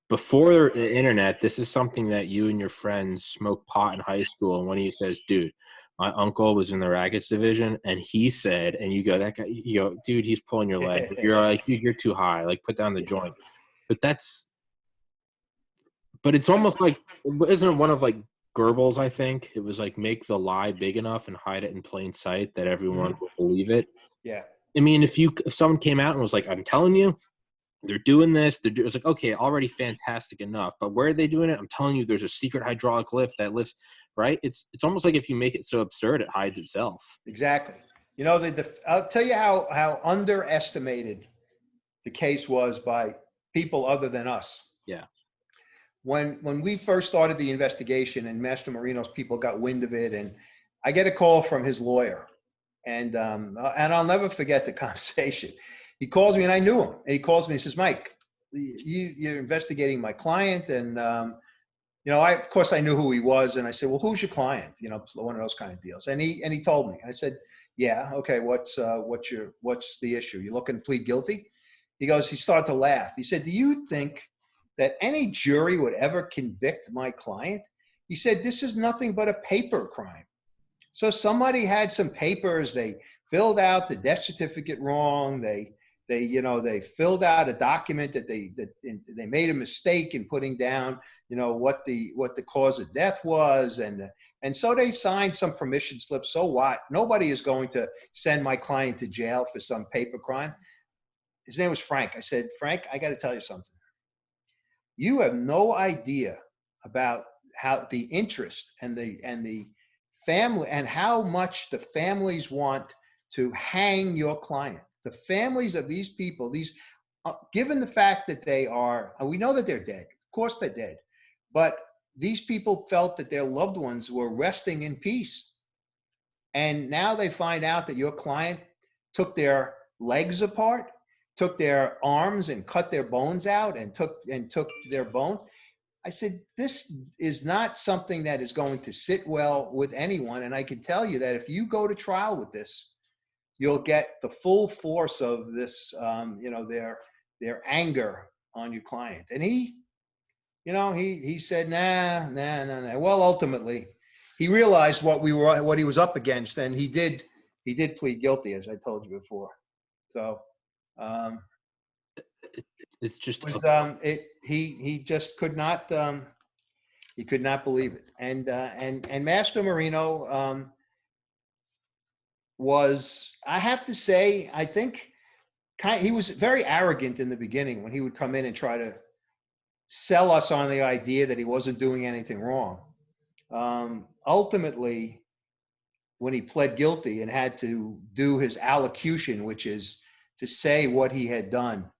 Before the internet, this is something that you and your friends smoked pot in high school, and one of you says, dude, my uncle was in the rackets division, and he said, and you go, that guy, you go, dude, he's pulling your leg. You're like, you're too high, like, put down the joint. But it's almost like, isn't it one of, like, Goebbels, I think? It was like, make the lie big enough and hide it in plain sight that everyone will believe it. Yeah. I mean, if someone came out and was like, I'm telling you, they're doing this. It's like, okay, already fantastic enough. But where are they doing it? I'm telling you, there's a secret hydraulic lift that lifts, right? It's almost like if you make it so absurd, it hides itself. Exactly. I'll tell you how underestimated the case was by people other than us. Yeah. When we first started the investigation and Master Marino's people got wind of it, and I get a call from his lawyer, and I'll never forget the conversation. He calls me, and I knew him, and he calls me and says, Mike, you're investigating my client. And of course I knew who he was, and I said, well, who's your client? One of those kind of deals. And he told me. I said, yeah, okay, what's the issue? You looking to plead guilty? He started to laugh. He said, do you think that any jury would ever convict my client? He said, this is nothing but a paper crime. So somebody had some papers, they filled out the death certificate wrong, they filled out a document that they made a mistake in putting down, what the cause of death was, and so they signed some permission slip. So what? Nobody is going to send my client to jail for some paper crime. His name was Frank. I said, Frank, I got to tell you something. You have no idea about how the interest and the family, and how much the families want to hang your client. The families of these people, given the fact that we know that they're dead. Of course they're dead. But these people felt that their loved ones were resting in peace. And now they find out that your client took their legs apart, took their arms and cut their bones out, and took their bones. I said, this is not something that is going to sit well with anyone. And I can tell you that if you go to trial with this, you'll get the full force of this, their anger on your client. And he said, nah. Well, ultimately, he realized what he was up against, and he did plead guilty, as I told you before. So it's just he just could not believe it. And Master Marino was, I have to say, I think he was very arrogant in the beginning when he would come in and try to sell us on the idea that he wasn't doing anything wrong. Ultimately, when he pled guilty and had to do his allocution, which is to say what he had done,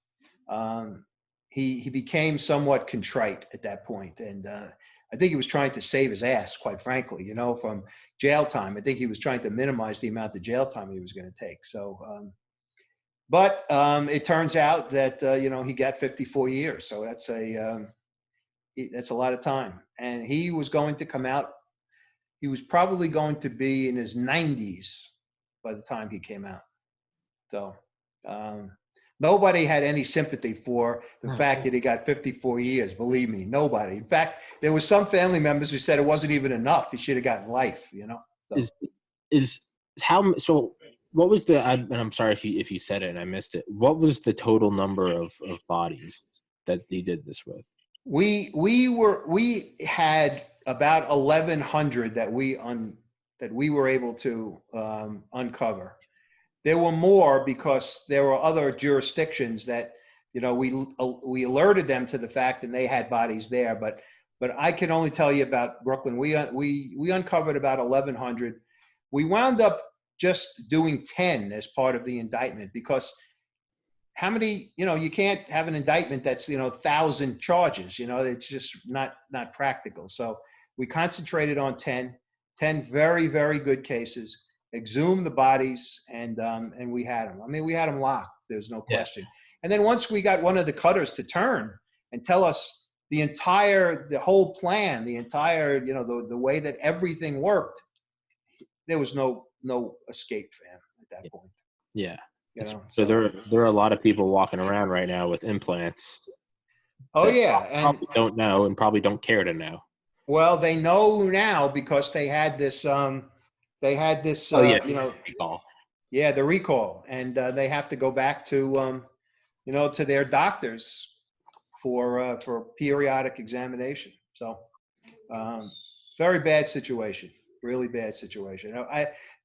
he became somewhat contrite at that point. And I think he was trying to save his ass, quite frankly, from jail time. I think he was trying to minimize the amount of jail time he was going to take. So, but it turns out that, he got 54 years. So that's a lot of time. And he was going to come out. He was probably going to be in his 90s by the time he came out. So nobody had any sympathy for the fact that he got 54 years. Believe me, nobody. In fact, there was some family members who said it wasn't even enough. He should have gotten life. So what was and I'm sorry if you said it and I missed it. What was the total number of bodies that he did this with? We had about 1,100 that we were able to uncover. There were more because there were other jurisdictions that we alerted them to the fact and they had bodies there. But I can only tell you about Brooklyn. We uncovered about 1,100. We wound up just doing 10 as part of the indictment because how many, you can't have an indictment that's, 1,000 charges, it's just not practical. So we concentrated on 10 very, very good cases, exhumed the bodies, and we had them. I mean, we had them locked. There's no question. Yeah. And then once we got one of the cutters to turn and tell us the whole plan, the entire, the way that everything worked, there was no escape for him at that point. Yeah. So there are a lot of people walking around right now with implants. Oh yeah, and probably don't know and probably don't care to know. Well, they know now because they had this. Recall. Yeah, the recall, and they have to go back to, to their doctors for periodic examination. So, very bad situation. Really bad situation.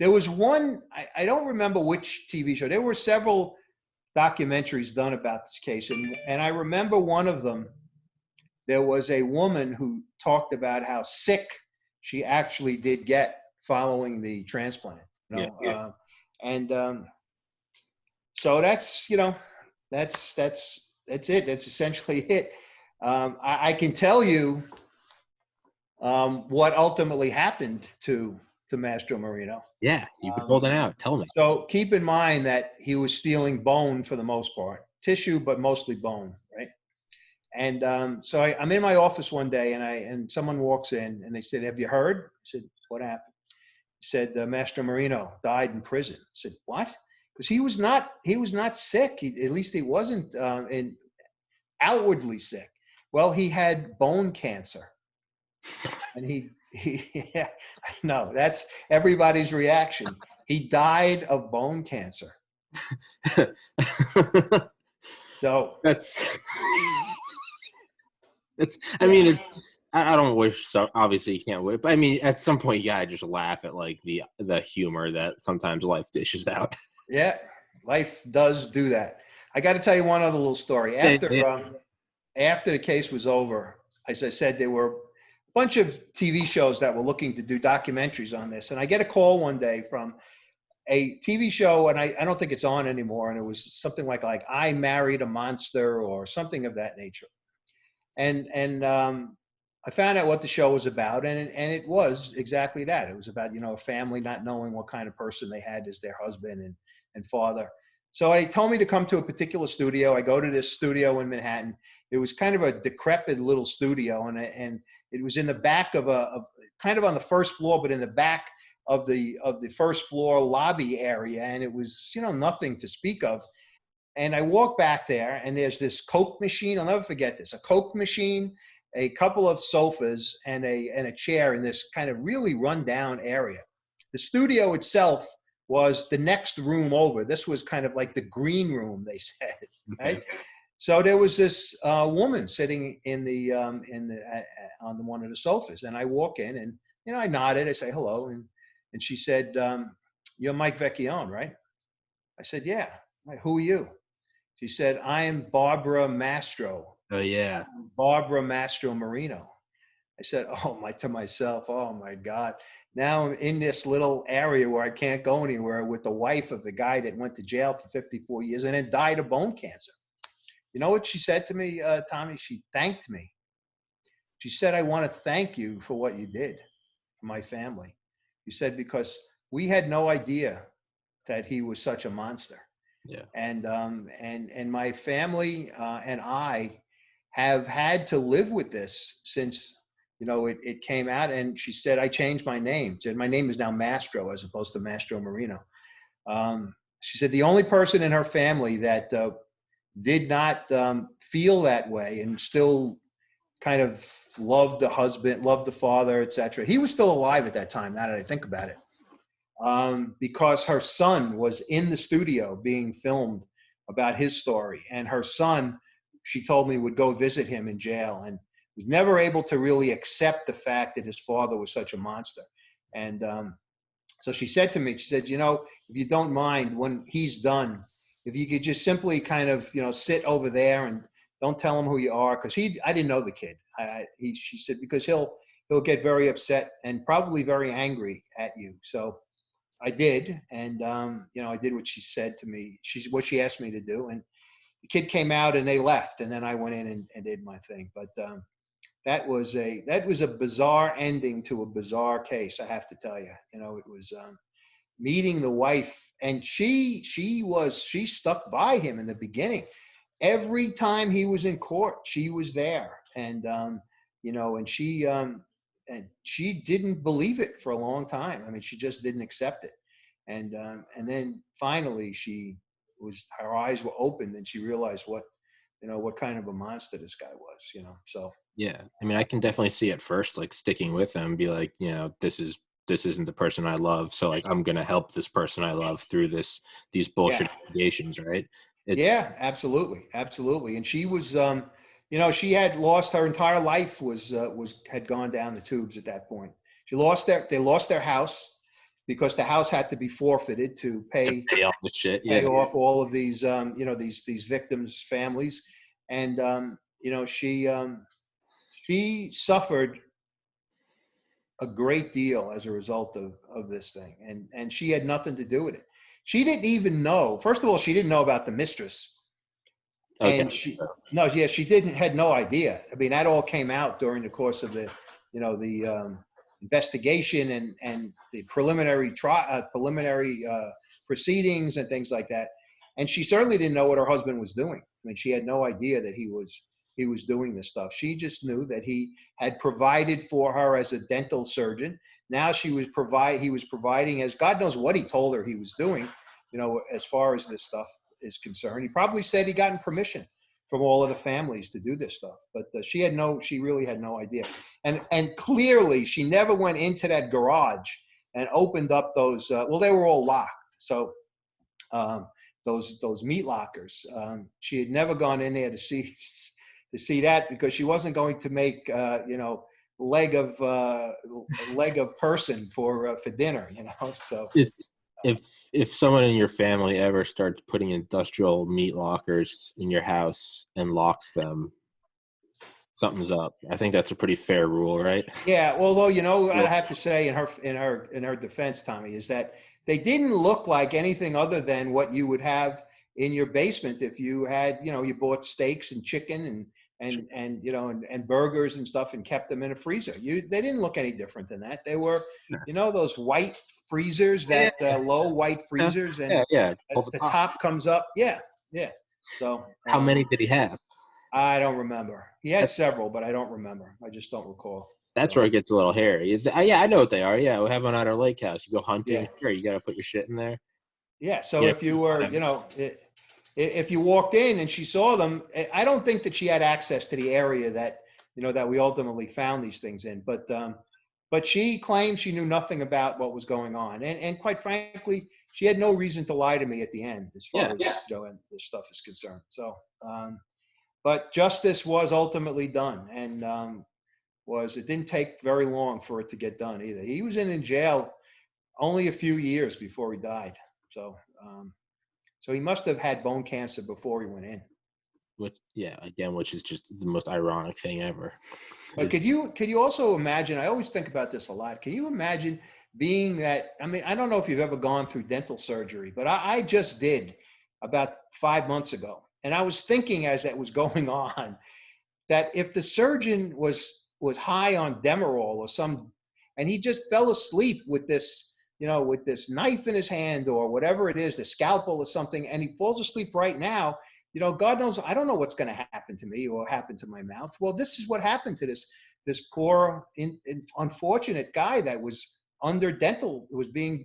There was one, I don't remember which TV show. There were several documentaries done about this case. And I remember one of them, there was a woman who talked about how sick she actually did get following the transplant. So that's, that's it. That's essentially it. I can tell you what ultimately happened to Mastro Marino. Yeah, you've been holding out. Tell me. So keep in mind that he was stealing bone for the most part, tissue, but mostly bone, right? And so I'm in my office one day, and someone walks in, and they said, "Have you heard?" I said, "What happened?" He said, "Mastro Marino died in prison." I said, "What?" Because he was not sick. At least he wasn't outwardly sick. Well, he had bone cancer. And yeah, I know, that's everybody's reaction. He died of bone cancer. So I mean, I don't wish so. Obviously, you can't wish. But I mean, at some point, you gotta just laugh at like the humor that sometimes life dishes out. Yeah, life does do that. I got to tell you one other little story. After the case was over, as I said, there were bunch of TV shows that were looking to do documentaries on this. And I get a call one day from a TV show, and I don't think it's on anymore. And it was something like I Married a Monster or something of that nature. And I found out what the show was about, and it was exactly that. It was about, a family not knowing what kind of person they had as their husband and father. So they told me to come to a particular studio. I go to this studio in Manhattan. It was kind of a decrepit little studio, and it was in the back of kind of on the first floor, but in the back of the first floor lobby area, and it was nothing to speak of. And I walk back there, and there's this Coke machine. I'll never forget this: a Coke machine, a couple of sofas, and a chair in this kind of really rundown area. The studio itself was the next room over. This was kind of like the green room, they said, right? So there was this woman sitting on one of the sofas, and I walk in, and I nodded. I say hello, and she said, "You're Mike Vecchione, right?" I said, "Yeah." "Who are you?" She said, "I am Barbara Mastro, Oh yeah. Barbara Mastro Marino." I said, "Oh my," to myself, "Oh my God. Now I'm in this little area where I can't go anywhere with the wife of the guy that went to jail for 54 years and then died of bone cancer." You know what she said to me, Tommy? She thanked me. She said, "I want to thank you for what you did for my family." She said, "Because we had no idea that he was such a monster." Yeah. And my family and I have had to live with this since it came out. And she said, "I changed my name. She said, my name is now Mastro as opposed to Mastro Marino." She said the only person in her family that did not feel that way and still kind of loved the husband, loved the father, etc. He was still alive at that time. Now that I think about it, because her son was in the studio being filmed about his story, and her son, she told me, would go visit him in jail and was never able to really accept the fact that his father was such a monster. And so she said to me, she said, "If you don't mind, when he's done, if you could just simply kind of, sit over there and don't tell him who you are," because I didn't know the kid. She said, "Because he'll get very upset and probably very angry at you." So I did, and I did what she said to me. What she asked me to do, and the kid came out, and they left, and then I went in and did my thing. But that was a bizarre ending to a bizarre case. I have to tell you. It was meeting the wife, and she stuck by him in the beginning. Every time he was in court, she was there, and she didn't believe it for a long time. I mean, she just didn't accept it, and then finally her eyes were opened, and she realized what kind of a monster this guy was. So Yeah. I mean, I can definitely see at first like sticking with them, be like, this isn't the person I love, so like I'm gonna help this person I love through these yeah. bullshit allegations, right? It's Yeah, absolutely, absolutely. And she was, she had lost her entire life had gone down the tubes at that point. They lost their house because the house had to be forfeited to to pay pay all the shit. pay Yeah. off all of these, these victims' families, and she suffered a great deal as a result of this thing, and she had nothing to do with it. She didn't even know. First of all, she didn't know about the mistress. Okay. And no, yeah, she had no idea. I mean, that all came out during the course of the investigation and the preliminary proceedings and things like that. And she certainly didn't know what her husband was doing. I mean, she had no idea that he was doing this stuff. She just knew that he had provided for her as a dental surgeon. Now he was providing, as God knows what he told her he was doing, as far as this stuff is concerned. He probably said he gotten permission from all of the families to do this stuff, but she really had no idea. And clearly she never went into that garage and opened up those, they were all locked. So those meat lockers, she had never gone in there to see that, because she wasn't going to make, leg of person for dinner, so. If if someone in your family ever starts putting industrial meat lockers in your house and locks them, something's up. I think that's a pretty fair rule, right? Yeah, although I Well, have to say in her defense, Tommy, is that they didn't look like anything other than what you would have in your basement if you had, you bought steaks and chicken and burgers and stuff and kept them in a freezer. They didn't look any different than that. They were, sure. those white freezers, Yeah, that low white yeah, freezers, and yeah. Pull the the top. top comes up. Yeah, yeah. So How many did he have? I don't remember. He had That's several, but I don't remember. I just don't recall. that's So where it gets a little hairy. Yeah, I know what they are. Yeah, we have one at our lake house. You go yeah. hunting, sure, you got to put your shit in there. Yeah. So Yeah, if you were, if you walked in and she saw them, I don't think that she had access to the area that we ultimately found these things in. But she claimed she knew nothing about what was going on, and quite frankly, she had no reason to lie to me at the end, as far yeah. as and this stuff is concerned. So, but justice was ultimately done, and it didn't take very long for it to get done either. He was in jail only a few years before he died. So, So he must have had bone cancer before he went in. Which is just the most ironic thing ever. But could you also imagine, I always think about this a lot. Can you imagine being that, I mean, I don't know if you've ever gone through dental surgery, but I just did about 5 months ago. And I was thinking as that was going on, that if the surgeon was high on Demerol or and he just fell asleep with this, with this knife in his hand or whatever it is, the scalpel or something, and he falls asleep right now, God knows, I don't know what's going to happen to me or happen to my mouth. Well, this is what happened to this poor, unfortunate guy that was under dental, was being,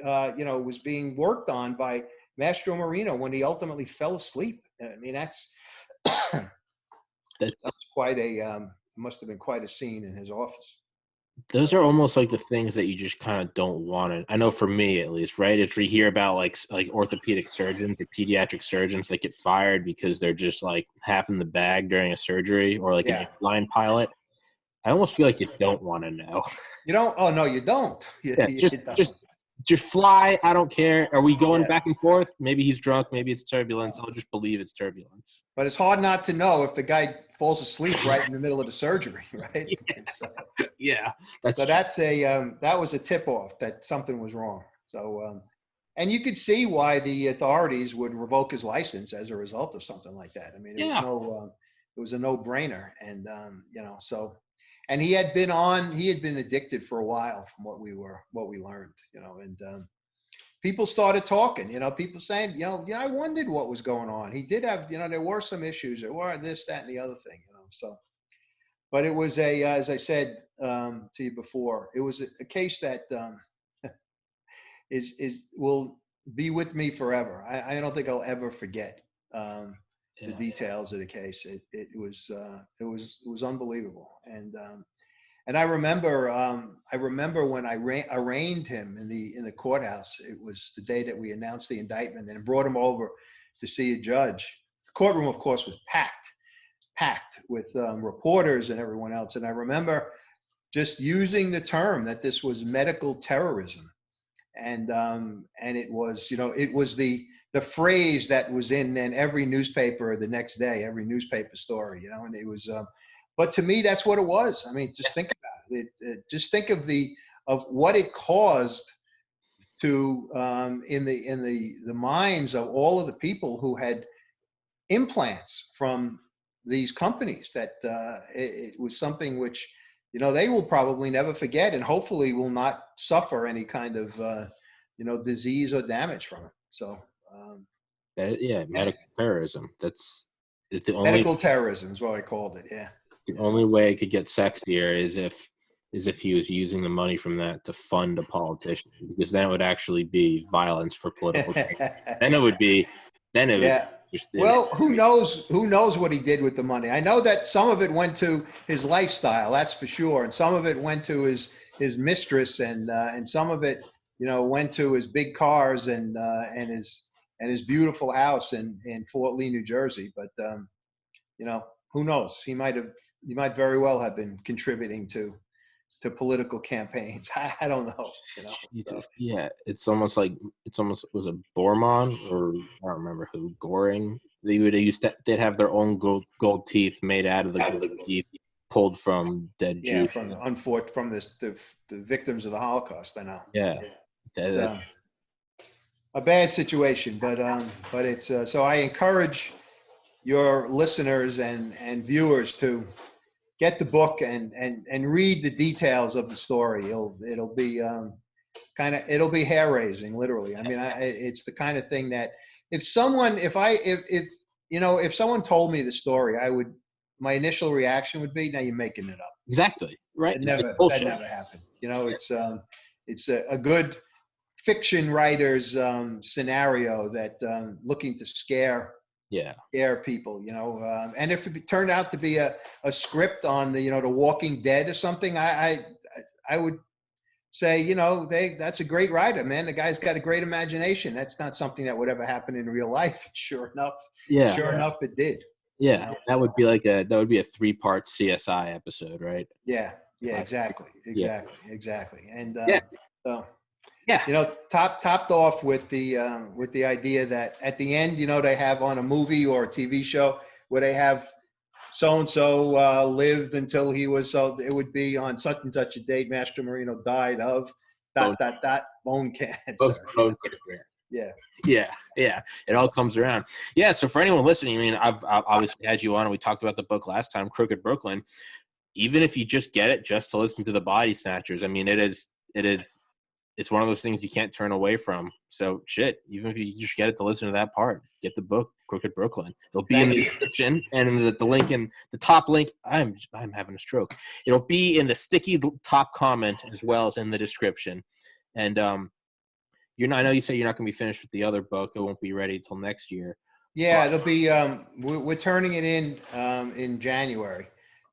was being worked on by Mastro Marino when he ultimately fell asleep. I mean, that's quite must have been quite a scene in his office. Those are almost like the things that you just kind of don't want to. I know for me at least, right? If we hear about like orthopedic surgeons or pediatric surgeons that get fired because they're just like half in the bag during a surgery, or like an airline pilot, I almost feel like you don't want to know. You don't? Oh no, you don't. You don't. Just fly. I don't care. Are we going back and forth? Maybe he's drunk. Maybe it's turbulence. I'll just believe it's turbulence. But it's hard not to know if the guy falls asleep right in the middle of the surgery, right? That was a tip off that something was wrong. So, and you could see why the authorities would revoke his license as a result of something like that. I mean, it was a no-brainer, and so. And he had been addicted for a while from what we learned, and people started talking, people saying, I wondered what was going on. He did have, there were some issues, there were this, that, and the other thing, so, but it was as I said to you before, it was a case that will be with me forever. I don't think I'll ever forget the details of the case. It was unbelievable. And I remember when I arraigned him in the courthouse. It was the day that we announced the indictment and brought him over to see a judge. The courtroom, of course, was packed with reporters and everyone else. And I remember just using the term that this was medical terrorism. And it was, it was the phrase that was in every newspaper the next day, every newspaper story, and it was, but to me, that's what it was. I mean, just think about it. Just think of what it caused to, in the minds of all of the people who had implants from these companies, that it was something which, they will probably never forget, and hopefully will not suffer any kind of, disease or damage from it. So, medical terrorism. That's the only medical terrorism is what I called it. Yeah. The only way it could get sexier is if he was using the money from that to fund a politician, because then it would actually be violence for political gain. Then it would be. Well, who knows what he did with the money? I know that some of it went to his lifestyle, that's for sure, and some of it went to his mistress, and some of it, went to his big cars and his beautiful house in Fort Lee, New Jersey. But who knows? He might very well have been contributing to political campaigns. I don't know. So. Yeah, it's almost was a Bormann, or I don't remember who, Goring. They'd have their own gold teeth made out of the gold teeth pulled from dead Jews. From the victims of the Holocaust. I know. Yeah. It's a bad situation, but it's so I encourage your listeners and viewers to get the book and read the details of the story. It'll be it'll be hair raising, literally. I mean, it's the kind of thing that if someone told me the story, my initial reaction would be, "Now you're making it up." Exactly. Right. That never happened. It's a good fiction writer's scenario that looking to scare people, and if it turned out to be a script on the Walking Dead or something, I would say, that's a great writer, man. The guy's got a great imagination. That's not something that would ever happen in real life. Sure enough, it did. Yeah, that would be a 3-part CSI episode, right? Yeah, exactly. And Yeah. Topped off with the idea that at the end, they have on a movie or a TV show where they have so-and-so lived until he was, so it would be on such and such a date, Master Marino died of ... bone cancer. Bone cancer. Yeah. Yeah. It all comes around. Yeah. So for anyone listening, I mean, I've obviously had you on and we talked about the book last time, Crooked Brooklyn. Even if you just get it just to listen to the Body Snatchers, I mean, it's one of those things you can't turn away from. So shit, even if you just get it to listen to that part, get the book, Crooked Brooklyn. It'll be in the description and in the link in the top link. I'm having a stroke. It'll be in the sticky top comment as well as in the description. And I know you say you're not going to be finished with the other book. It won't be ready till next year. Yeah, it'll be. We're turning it in January.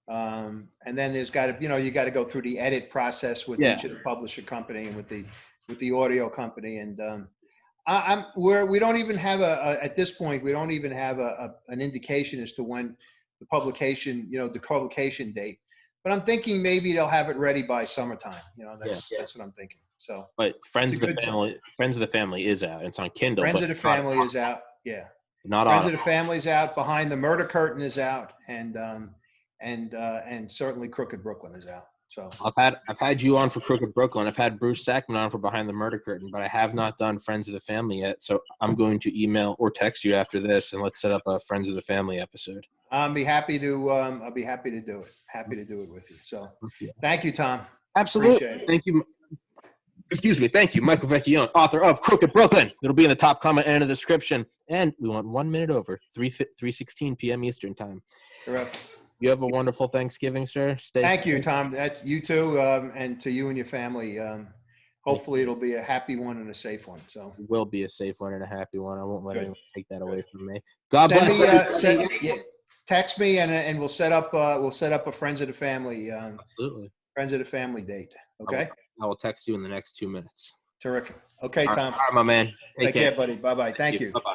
And then there's got to, you got to go through the edit process with each of the publisher company and with the audio company. And we don't even have at this point, we don't even have an indication as to when the publication, the publication date. But I'm thinking maybe they'll have it ready by summertime. That's what I'm thinking. So, but Friends of the Family is out. It's on Kindle. Friends of the Family is out. Yeah. Not Friends of the Family's out. Behind the Murder Curtain is out. And certainly Crooked Brooklyn is out. So I've had you on for Crooked Brooklyn. I've had Bruce Sackman on for Behind the Murder Curtain, but I have not done Friends of the Family yet. So I'm going to email or text you after this, and let's set up a Friends of the Family episode. I'll be happy to do it. Happy to do it with you. So thank you, Tom. Absolutely. Thank you. Excuse me. Thank you, Michael Vecchione, author of Crooked Brooklyn. It'll be in the top comment and in the description. And we want 1 minute over 3:16 p.m. Eastern time. Correct. You have a wonderful Thanksgiving, sir. Thank you, Tom. You too, and to you and your family. Hopefully, it'll be a happy one and a safe one. So it will be a safe one and a happy one. I won't let anyone take that away from me. God bless. Text me and we'll set up a Friends of the Family. Absolutely. Friends of the Family date. Okay. I will text you in the next 2 minutes. Terrific. Okay, Tom. All right, my man. Take care, buddy. Bye-bye. Thank you. Bye-bye.